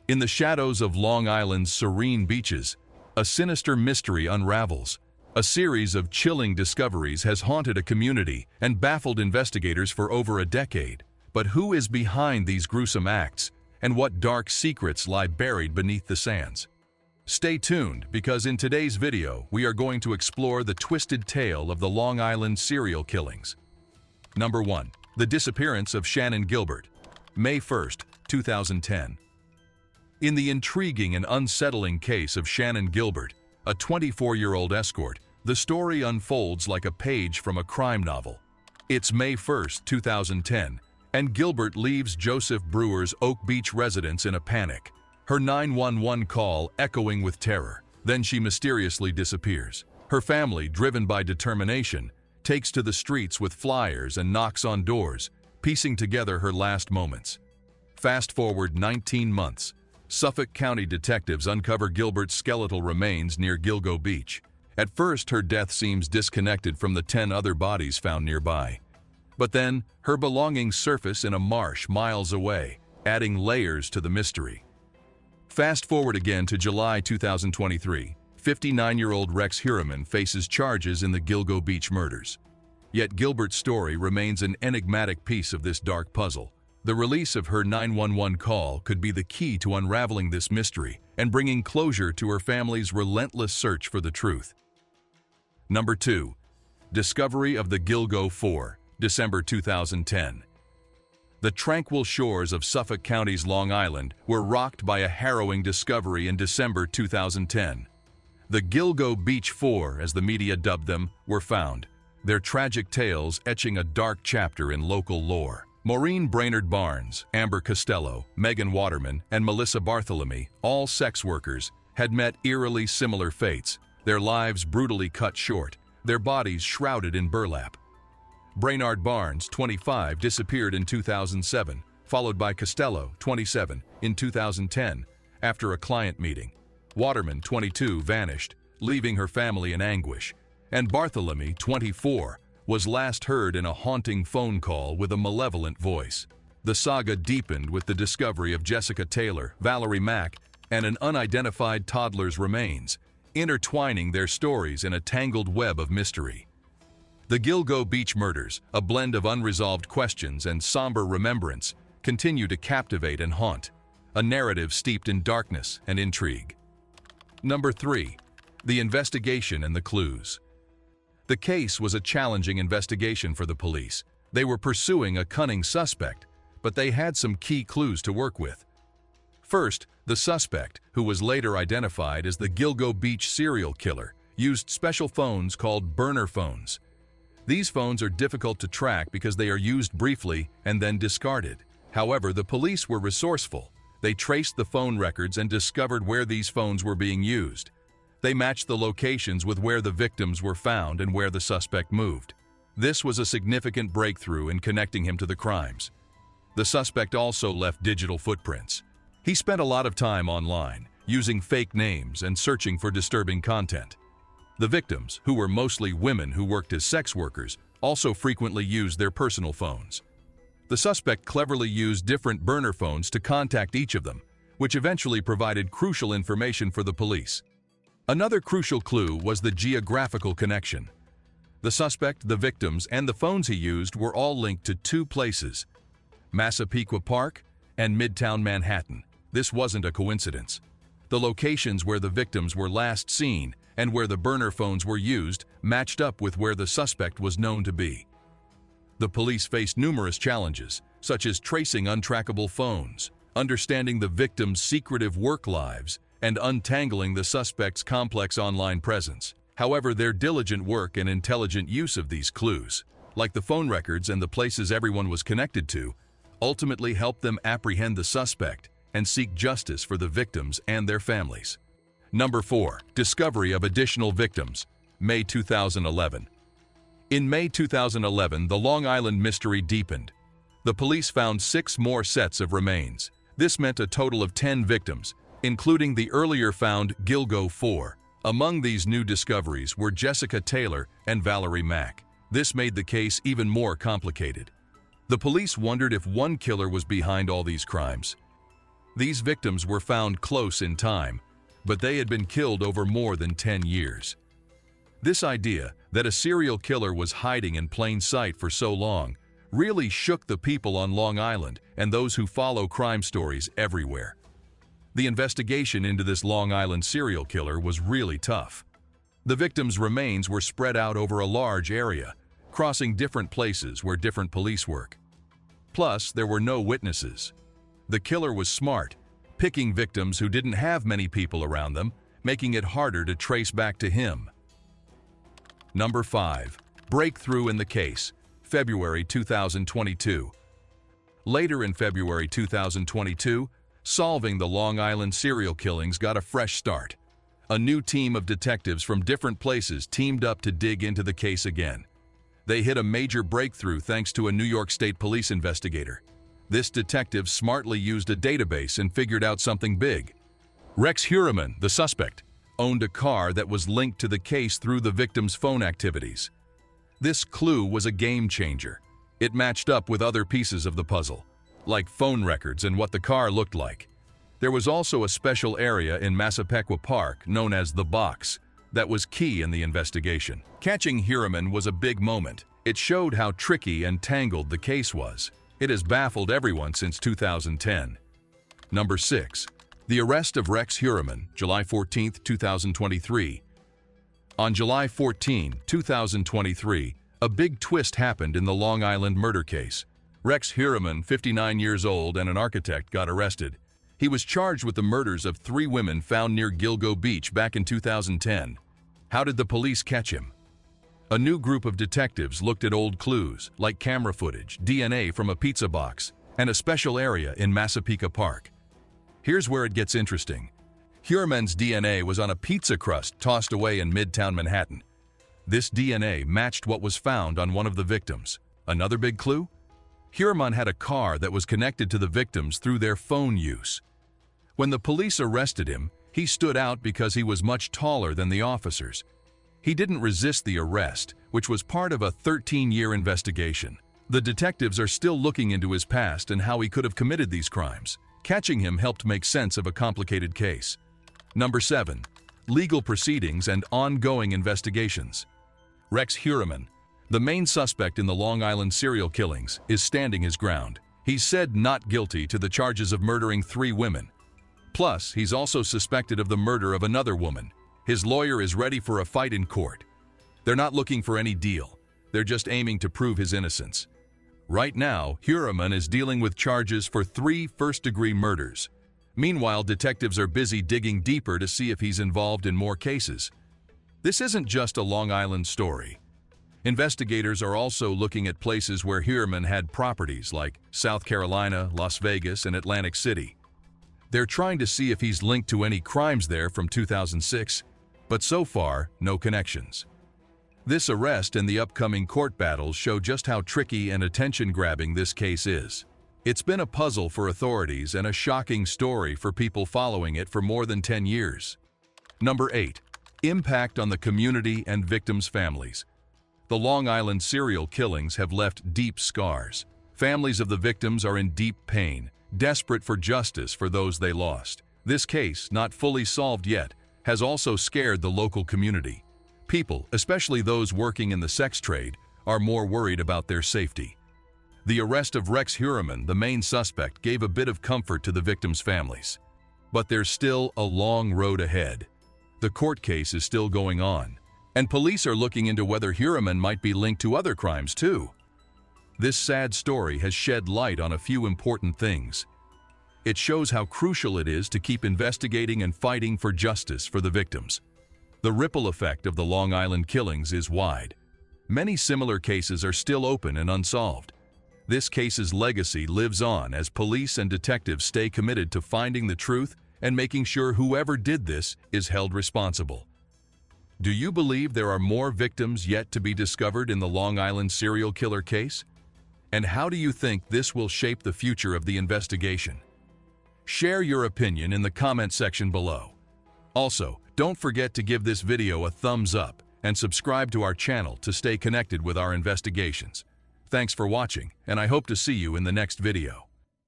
In the shadows of Long Island's serene beaches, a sinister mystery unravels. A series of chilling discoveries has haunted a community and baffled investigators for over a decade. But who is behind these gruesome acts, and what dark secrets lie buried beneath the sands? Stay tuned, because in today's video, we are going to explore the twisted tale of the Long Island serial killings. Number 1. The disappearance of Shannon Gilbert, May 1st, 2010. In the intriguing and unsettling case of Shannon Gilbert, a 24-year-old escort, the story unfolds like a page from a crime novel. It's May 1st, 2010, and Gilbert leaves Joseph Brewer's Oak Beach residence in a panic, her 911 call echoing with terror. Then she mysteriously disappears. Her family, driven by determination, takes to the streets with flyers and knocks on doors, piecing together her last moments. Fast forward 19 months. Suffolk County detectives uncover Gilbert's skeletal remains near Gilgo Beach. At first, her death seems disconnected from the 10 other bodies found nearby. But then, her belongings surface in a marsh miles away, adding layers to the mystery. Fast forward again to July 2023. 59-year-old Rex Heuermann faces charges in the Gilgo Beach murders. Yet Gilbert's story remains an enigmatic piece of this dark puzzle. The release of her 911 call could be the key to unraveling this mystery and bringing closure to her family's relentless search for the truth. Number 2. Discovery of the Gilgo Four, December 2010. The tranquil shores of Suffolk County's Long Island were rocked by a harrowing discovery in December 2010. The Gilgo Beach Four, as the media dubbed them, were found, their tragic tales etching a dark chapter in local lore. Maureen Brainard-Barnes, Amber Costello, Megan Waterman, and Melissa Barthelemy, all sex workers, had met eerily similar fates, their lives brutally cut short, their bodies shrouded in burlap. Brainard-Barnes, 25, disappeared in 2007, followed by Costello, 27, in 2010, after a client meeting. Waterman, 22, vanished, leaving her family in anguish, and Barthelemy, 24, was last heard in a haunting phone call with a malevolent voice. The saga deepened with the discovery of Jessica Taylor, Valerie Mack, and an unidentified toddler's remains, intertwining their stories in a tangled web of mystery. The Gilgo Beach murders, a blend of unresolved questions and somber remembrance, continue to captivate and haunt, a narrative steeped in darkness and intrigue. Number 3. The investigation and the clues. The case was a challenging investigation for the police. They were pursuing a cunning suspect, but they had some key clues to work with. First, the suspect, who was later identified as the Gilgo Beach serial killer, used special phones called burner phones. These phones are difficult to track because they are used briefly and then discarded. However, the police were resourceful. They traced the phone records and discovered where these phones were being used. They matched the locations with where the victims were found and where the suspect moved. This was a significant breakthrough in connecting him to the crimes. The suspect also left digital footprints. He spent a lot of time online, using fake names and searching for disturbing content. The victims, who were mostly women who worked as sex workers, also frequently used their personal phones. The suspect cleverly used different burner phones to contact each of them, which eventually provided crucial information for the police. Another crucial clue was the geographical connection. The suspect, the victims, and the phones he used were all linked to two places: Massapequa Park and Midtown Manhattan. This wasn't a coincidence. The locations where the victims were last seen and where the burner phones were used matched up with where the suspect was known to be. The police faced numerous challenges, such as tracing untrackable phones, understanding the victims' secretive work lives, and untangling the suspect's complex online presence. However, their diligent work and intelligent use of these clues, like the phone records and the places everyone was connected to, ultimately helped them apprehend the suspect and seek justice for the victims and their families. Number 4. Discovery of additional victims, May 2011. In May 2011, the Long Island mystery deepened. The police found 6 more sets of remains. This meant a total of 10 victims, including the earlier found Gilgo Four. Among these new discoveries were Jessica Taylor and Valerie Mack. This made the case even more complicated. The police wondered if one killer was behind all these crimes. These victims were found close in time, but they had been killed over more than 10 years. This idea that a serial killer was hiding in plain sight for so long really shook the people on Long Island and those who follow crime stories everywhere. The investigation into this Long Island serial killer was really tough. The victims' remains were spread out over a large area, crossing different places where different police work. Plus, there were no witnesses. The killer was smart, picking victims who didn't have many people around them, making it harder to trace back to him. Number 5. Breakthrough in the case, February 2022. Later in February 2022, solving the Long Island serial killings got a fresh start. A new team of detectives from different places teamed up to dig into the case again. They hit a major breakthrough thanks to a New York State police investigator. This detective smartly used a database and figured out something big. Rex Heuermann, the suspect, owned a car that was linked to the case through the victim's phone activities. This clue was a game changer. It matched up with other pieces of the puzzle, like phone records and what the car looked like. There was also a special area in Massapequa Park known as the Box that was key in the investigation. Catching Heuermann was a big moment. It showed how tricky and tangled the case was. It has baffled everyone since 2010. Number 6. The arrest of Rex Heuermann, July 14, 2023. On July 14, 2023, a big twist happened in the Long Island murder case. Rex Heuermann, 59 years old and an architect, got arrested. He was charged with the murders of 3 women found near Gilgo Beach back in 2010. How did the police catch him? A new group of detectives looked at old clues, like camera footage, DNA from a pizza box, and a special area in Massapequa Park. Here's where it gets interesting. Heuermann's DNA was on a pizza crust tossed away in Midtown Manhattan. This DNA matched what was found on one of the victims. Another big clue? Heuermann had a car that was connected to the victims through their phone use. When the police arrested him, he stood out because he was much taller than the officers. He didn't resist the arrest, which was part of a 13-year investigation. The detectives are still looking into his past and how he could have committed these crimes. Catching him helped make sense of a complicated case. Number 7. Legal proceedings and ongoing investigations. Rex Heuermann, the main suspect in the Long Island serial killings, is standing his ground. He's said not guilty to the charges of murdering 3 women. Plus, he's also suspected of the murder of another woman. His lawyer is ready for a fight in court. They're not looking for any deal. They're just aiming to prove his innocence. Right now, Heuermann is dealing with charges for 3 first-degree murders. Meanwhile, detectives are busy digging deeper to see if he's involved in more cases. This isn't just a Long Island story. Investigators are also looking at places where Heuermann had properties like South Carolina, Las Vegas, and Atlantic City. They're trying to see if he's linked to any crimes there from 2006, but so far, no connections. This arrest and the upcoming court battles show just how tricky and attention-grabbing this case is. It's been a puzzle for authorities and a shocking story for people following it for more than 10 years. Number 8. Impact on the community and victims' families. The Long Island serial killings have left deep scars. Families of the victims are in deep pain, desperate for justice for those they lost. This case, not fully solved yet, has also scared the local community. People, especially those working in the sex trade, are more worried about their safety. The arrest of Rex Heuermann, the main suspect, gave a bit of comfort to the victims' families. But there's still a long road ahead. The court case is still going on, and police are looking into whether Heuermann might be linked to other crimes too. This sad story has shed light on a few important things. It shows how crucial it is to keep investigating and fighting for justice for the victims. The ripple effect of the Long Island killings is wide. Many similar cases are still open and unsolved. This case's legacy lives on as police and detectives stay committed to finding the truth and making sure whoever did this is held responsible. Do you believe there are more victims yet to be discovered in the Long Island serial killer case? And how do you think this will shape the future of the investigation? Share your opinion in the comment section below. Also, don't forget to give this video a thumbs up and subscribe to our channel to stay connected with our investigations. Thanks for watching, and I hope to see you in the next video.